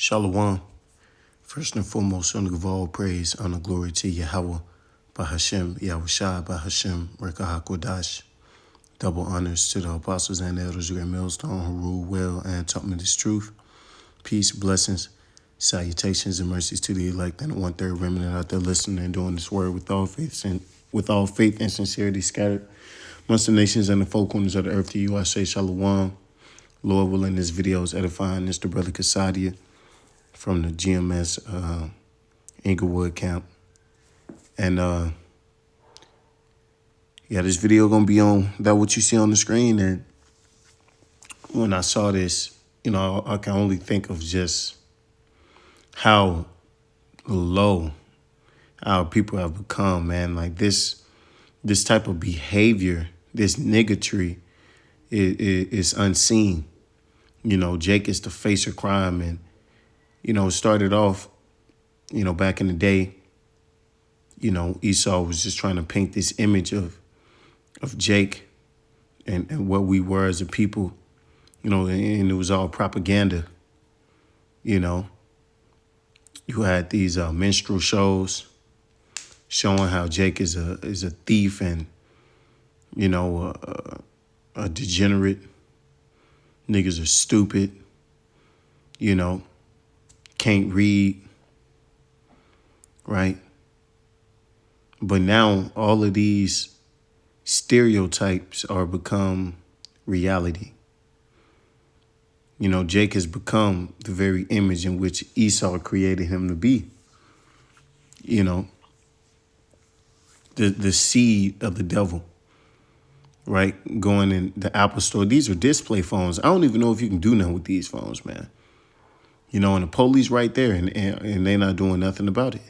Shalom. First and foremost, son of all praise, honor, glory to Yahweh, Bahashem, Yahushua, Bahashem, Rekah HaKodash. Double honors to the apostles and elders, great millstone, who rule well and taught me this truth. Peace, blessings, salutations, and mercies to the elect and the one-third remnant out there listening and doing this word with all faith and sincerity scattered amongst the nations and the four corners of the earth. To you I say shalom. Lord willing, this video is edifying. This the brother Kasadia from the GMS Inglewood camp. And this video gonna be on that what you see on the screen. And when I saw this, I can only think of just how low our people have become, man. Like this type of behavior, this niggatry is unseen. Jake is the face of crime, and it started off, back in the day, Esau was just trying to paint this image of Jake and what we were as a people, and it was all propaganda. You had these minstrel shows showing how Jake is a thief and, a degenerate. Niggas are stupid, can't read, right? But now all of these stereotypes are become reality. Jake has become the very image in which Esau created him to be. The seed of the devil, right? Going in the Apple store. These are display phones. I don't even know if you can do nothing with these phones, man. And the police right there, and they're not doing nothing about it.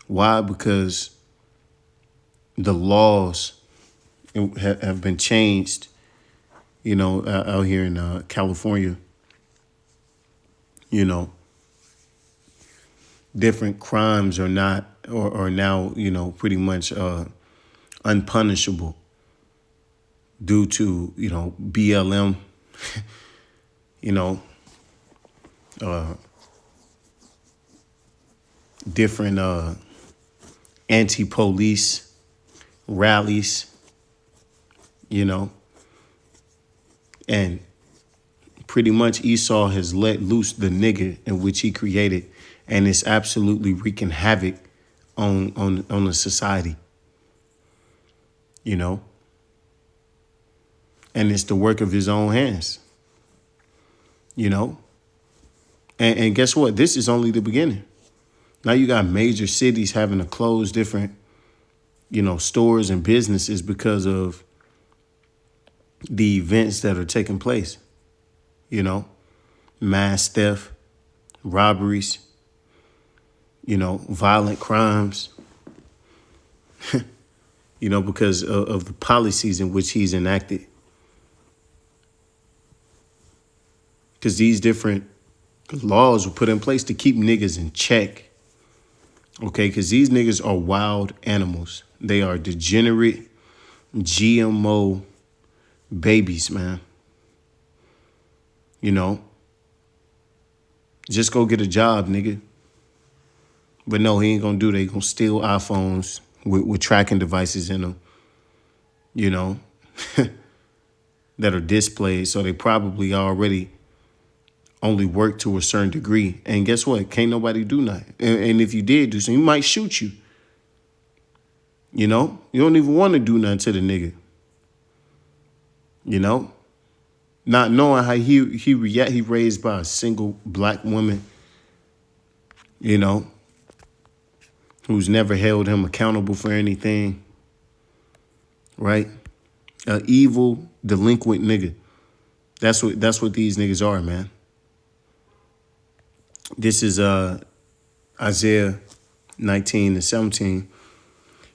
Why? Because the laws have been changed, out here in California. Different crimes are not, or now, pretty much unpunishable due to, BLM, different anti-police rallies, and pretty much Esau has let loose the nigger in which he created, and it's absolutely wreaking havoc on the society, and it's the work of his own hands, and guess what? This is only the beginning. Now you got major cities having to close different, stores and businesses because of the events that are taking place, mass theft, robberies, violent crimes, because of the policies in which he's enacted. Because these different laws were put in place to keep niggas in check. Okay, because these niggas are wild animals. They are degenerate GMO babies, man. Just go get a job, nigga. But no, he ain't gonna do that. He gonna steal iPhones with tracking devices in them, that are displayed. So they probably already only work to a certain degree. And guess what? Can't nobody do nothing. And if you did do something, he might shoot you. You don't even want to do nothing to the nigga. Not knowing how he react. He raised by a single black woman, who's never held him accountable for anything, right? An evil, delinquent nigga. That's what these niggas are, man. This is Isaiah 19:17.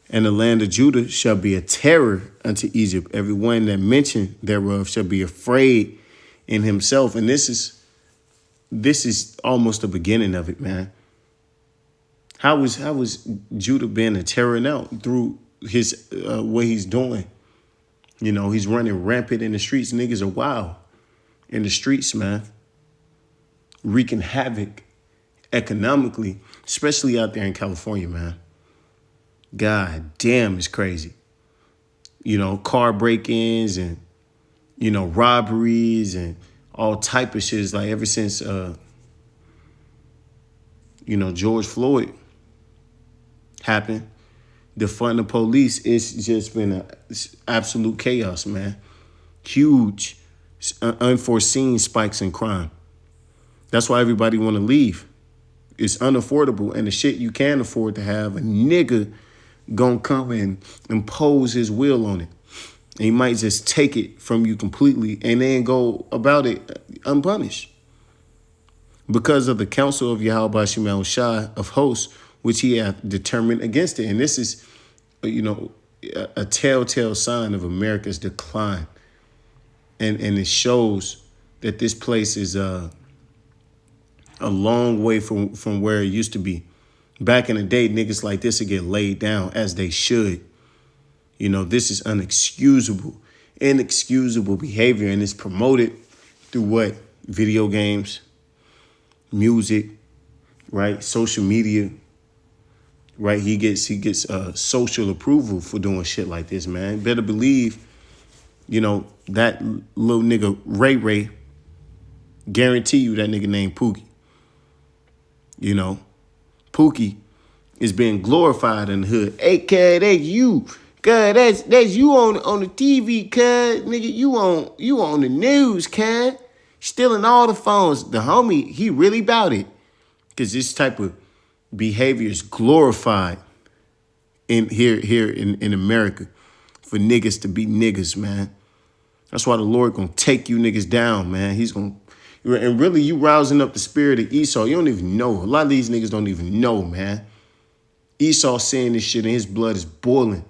And the land of Judah shall be a terror unto Egypt. Every one that mention thereof shall be afraid in himself. And this is almost the beginning of it, man. How was Judah being a terror now? Through his what he's doing. He's running rampant in the streets. Niggas are wild. in the streets, man, wreaking havoc economically, especially out there in California, man. God damn, it's crazy. Car break-ins and, robberies and all type of shit. Like ever since, George Floyd happened, defund the police, it's just been an absolute chaos, man. Huge, unforeseen spikes in crime. That's why everybody want to leave. It's unaffordable, and the shit you can afford to have, a nigga gonna come and impose his will on it. And he might just take it from you completely and then go about it unpunished. Because of the counsel of Yahweh Shema Shai of hosts, which he hath determined against it. And this is, a telltale sign of America's decline. And it shows that this place is a long way from where it used to be. Back in the day, niggas like this would get laid down as they should. This is inexcusable behavior, and it's promoted through what? Video games, music, right? Social media, right? He gets social approval for doing shit like this, man. Better believe, that little nigga Ray, guarantee you that nigga named Pookie. Pookie is being glorified in the hood. Hey, cuz, that's you. Cuz, that's you on the TV, cuz. Nigga, you on the news, cuz. Stealing all the phones. The homie, he really about it. Because this type of behavior is glorified here in America for niggas to be niggas, man. That's why the Lord gonna take you niggas down, man. He's gonna, and really you rousing up the spirit of Esau. You don't even know. A lot of these niggas don't even know, man. Esau saying this shit and his blood is boiling.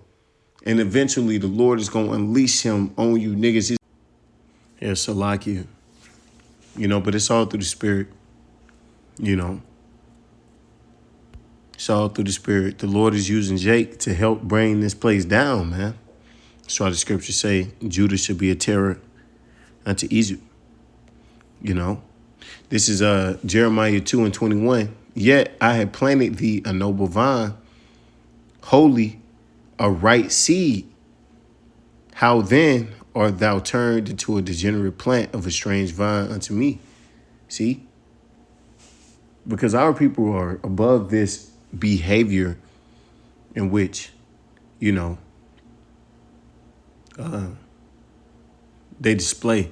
And eventually the Lord is gonna unleash him on you niggas. Yeah, Salakia. But it's all through the spirit. It's all through the spirit. The Lord is using Jake to help bring this place down, man. That's why the scriptures say Judah should be a terror unto Egypt. This is Jeremiah 2:21. Yet I had planted thee a noble vine, holy, a right seed. How then art thou turned into a degenerate plant of a strange vine unto me? See? Because our people are above this behavior in which, they display,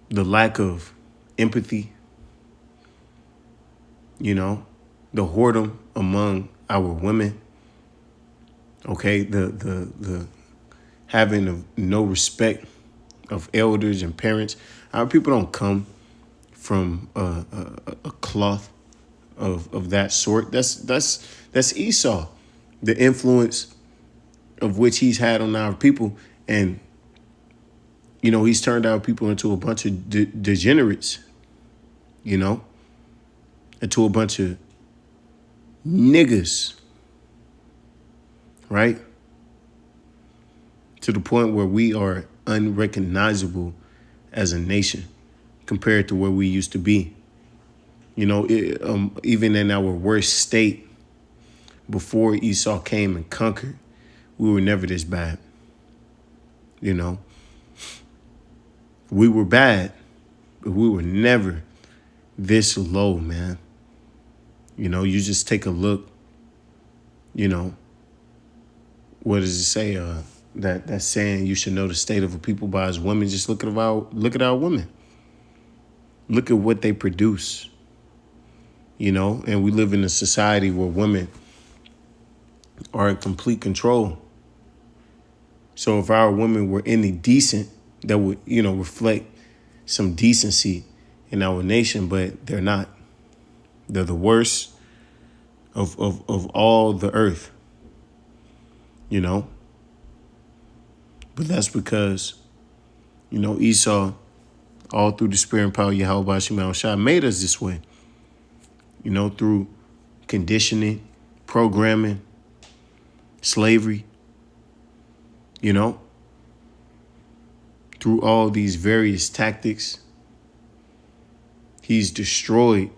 the lack of empathy, the whoredom among our women, okay, the having of no respect of elders and parents. Our people don't come from a cloth of that sort. That's Esau, the influence of which he's had on our people. And, he's turned our people into a bunch of degenerates, into a bunch of niggas, right? To the point where we are unrecognizable as a nation compared to where we used to be. Even in our worst state, before Esau came and conquered, we were never this bad. We were bad, but we were never this low, man. You just take a look, what does it say? That saying, you should know the state of a people by its women. Just look at our women. Look at what they produce. And we live in a society where women are in complete control. So if our women were any decent, that would, reflect some decency in our nation, but they're not. They're the worst of all the earth, But that's because, Esau, all through the spirit and power of Yahweh Shema Shai, made us this way. Through conditioning, programming, slavery, through all these various tactics, he's destroyed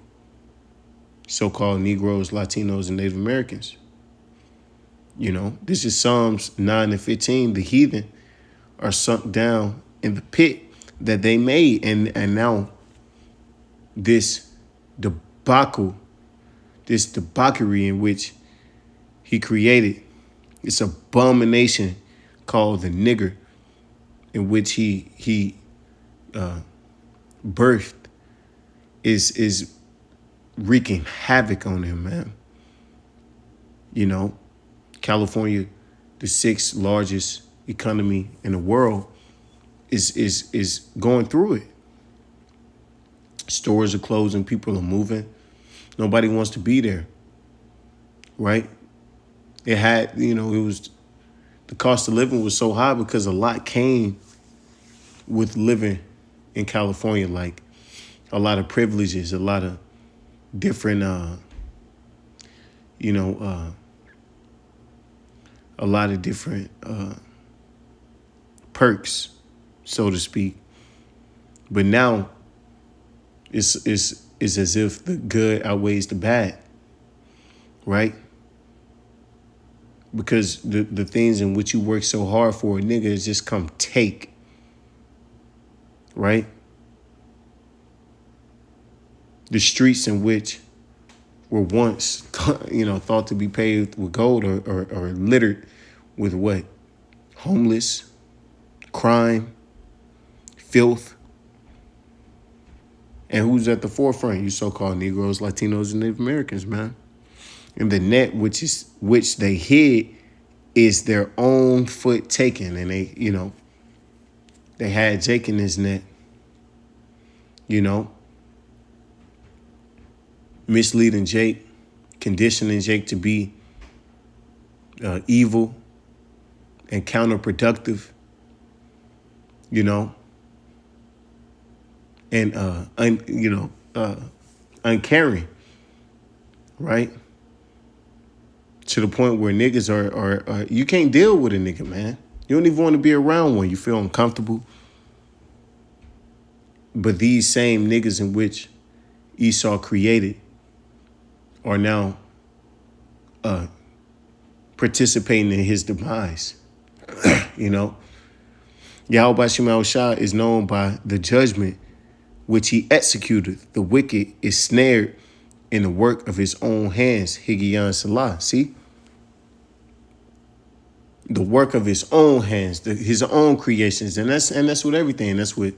so-called Negroes, Latinos, and Native Americans. This is Psalms 9 and 15. The heathen are sunk down in the pit that they made. And now this debacle, this debauchery in which he created, this abomination called the nigger, in which he birthed, is wreaking havoc on him, man. California, the sixth largest economy in the world, is going through it. Stores are closing, people are moving. Nobody wants to be there, right? It was, the cost of living was so high because a lot came with living in California, like a lot of privileges, a lot of different, a lot of different perks, so to speak. But now it's as if the good outweighs the bad, right? Because the things in which you work so hard for, a nigga, is just come take, right? The streets in which were once, thought to be paved with gold or littered with what? Homeless, crime, filth. And who's at the forefront? You so-called Negroes, Latinos, and Native Americans, man. And the net which they hid is their own foot taken. And they had Jake in his net, misleading Jake, conditioning Jake to be evil and counterproductive, and uncaring, right? To the point where niggas are you can't deal with a nigga, man. You don't even want to be around one. You feel uncomfortable. But these same niggas in which Esau created are now participating in his demise. Yahweh Shema Shah is known by the judgment which he executed. The wicked is snared in the work of his own hands. Higgaion Salah. See? The work of his own hands, his own creations. And that's with everything. That's with,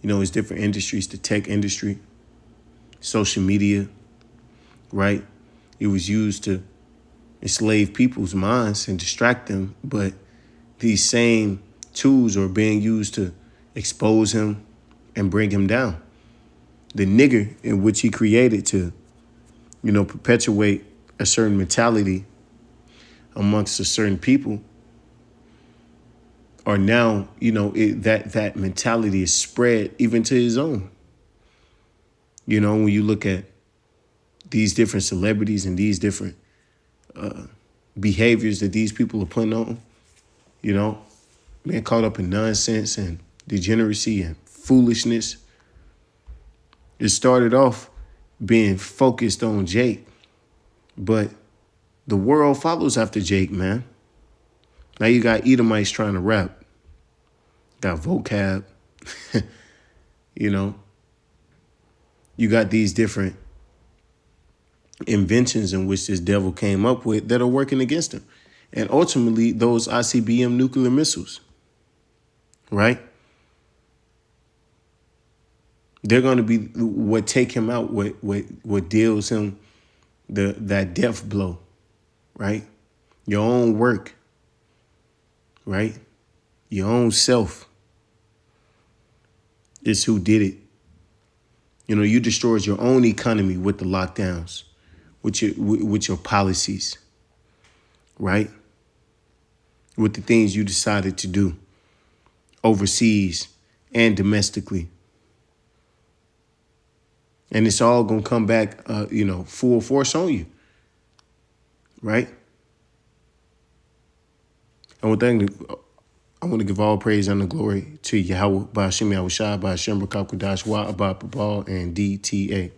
his different industries, the tech industry, social media, right? It was used to enslave people's minds and distract them. But these same tools are being used to expose him and bring him down. The nigger in which he created to, perpetuate a certain mentality amongst a certain people are now, that mentality is spread even to his own. When you look at these different celebrities and these different behaviors that these people are putting on, being caught up in nonsense and degeneracy and foolishness. It started off being focused on Jake, but the world follows after Jake, man. Now you got Edomites trying to rap. Got vocab. You got these different inventions in which this devil came up with that are working against him. And ultimately, those ICBM nuclear missiles, right? They're going to be what take him out, what deals him that death blow, right? Your own work, right? Your own self is who did it. You destroyed your own economy with the lockdowns, with your policies, right? With the things you decided to do overseas and domestically. And it's all going to come back, full force on you, right? And one thing I want to give all praise and the glory to Yahweh, Ba'ashem Yahushua, Ba'ashem Rakakwadash, Wa Abba Babal, and DTA.